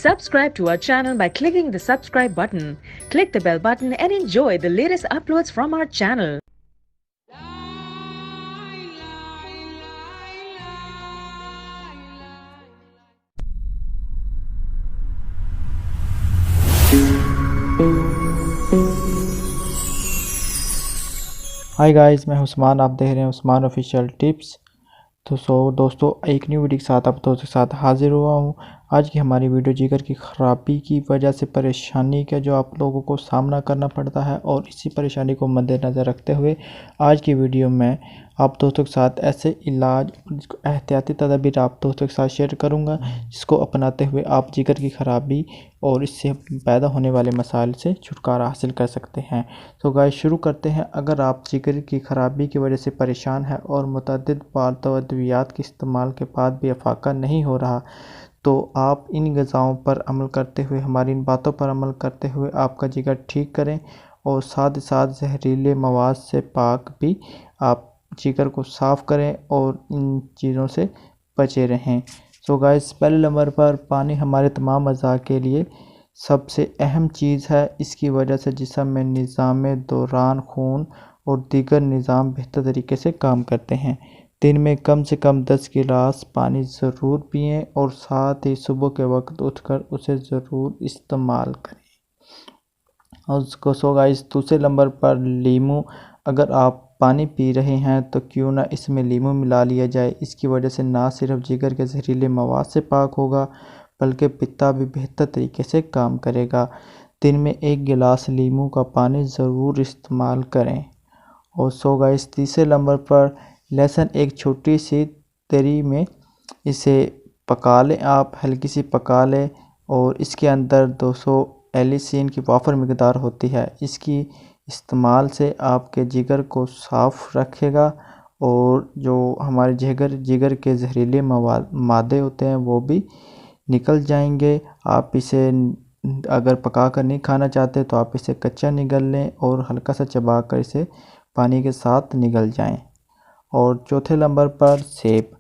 subscribe to our channel by clicking the subscribe button. Click the bell button and enjoy the latest uploads from our channel. Hi guys, मैं उस्मान। आप देख रहे हैं Usman official tips. तो दोस्तों एक new video के साथ आप दोस्तों के साथ हाजिर हुआ हूँ। आज की हमारी वीडियो जिगर की ख़राबी की वजह से परेशानी का जो आप लोगों को सामना करना पड़ता है, और इसी परेशानी को मद्देनज़र रखते हुए आज की वीडियो में आप दोस्तों के साथ ऐसे इलाज एहतियाती तदाबीर आप दोस्तों के साथ शेयर करूंगा, जिसको अपनाते हुए आप जिगर की ख़राबी और इससे पैदा होने वाले मसाइल से छुटकारा हासिल कर सकते हैं। तो गाइस शुरू करते हैं। अगर आप जिगर की ख़राबी की वजह से परेशान हैं और मुतअद्दिद पालतू अद्वियात के इस्तेमाल के बाद भी अफाका नहीं हो रहा, तो आप इन ग़िज़ाओं पर अमल करते हुए, हमारी इन बातों पर अमल करते हुए आपका जिगर ठीक करें, और साथ ही साथ जहरीले मवाद से पाक भी आप जिगर को साफ़ करें और इन चीज़ों से बचे रहें। सो गाइस, पहले नंबर पर पानी हमारे तमाम अज़ा के लिए सबसे अहम चीज़ है। इसकी वजह से जिस्म में निज़ाम दौरान खून और दीगर निज़ाम बेहतर तरीके से काम करते हैं। दिन में कम से कम 10 गिलास पानी ज़रूर पिएं, और साथ ही सुबह के वक्त उठकर उसे ज़रूर इस्तेमाल करें। और उसको सो गाइस, दूसरे नंबर पर लीमू। अगर आप पानी पी रहे हैं तो क्यों ना इसमें लीमू मिला लिया जाए। इसकी वजह से ना सिर्फ जिगर के जहरीले मवाद से पाक होगा, बल्कि पित्ता भी बेहतर तरीके से काम करेगा। दिन में 1 गिलास लीमू का पानी ज़रूर इस्तेमाल करें। और सो गाइस, तीसरे नंबर पर लहसुन। एक छोटी सी तरी में इसे पका लें, आप हल्की सी पका लें, और इसके अंदर 200 एलिसीन की वाफर मकदार होती है। इसकी इस्तेमाल से आपके जिगर को साफ़ रखेगा, और जो हमारे जिगर के जहरीले मादे होते हैं वो भी निकल जाएंगे। आप इसे अगर पका कर नहीं खाना चाहते तो आप इसे कच्चा निगल लें, और हल्का सा चबा कर इसे पानी के साथ निगल जाएं। और चौथे नंबर पर सेब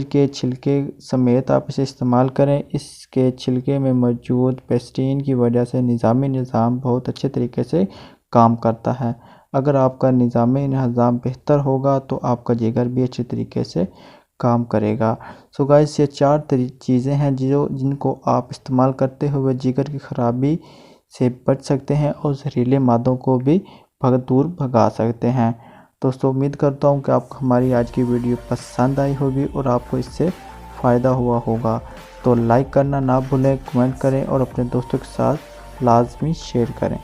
के छिलके समेत आप इसे इस्तेमाल करें। इसके छिलके में मौजूद पेस्टीन की वजह से निज़ाम बहुत अच्छे तरीके से काम करता है। अगर आपका निज़ाम बेहतर होगा तो आपका जिगर भी अच्छे तरीके से काम करेगा। सो गाइस, ये 4 चीज़ें हैं जिनको आप इस्तेमाल करते हुए जिगर की ख़राबी से बच सकते हैं, और जहरीले मादों को भी दूर भगा सकते हैं। दोस्तों, उम्मीद करता हूँ कि आपको हमारी आज की वीडियो पसंद आई होगी और आपको इससे फ़ायदा हुआ होगा। तो लाइक करना ना भूलें, कमेंट करें और अपने दोस्तों के साथ लाजमी शेयर करें।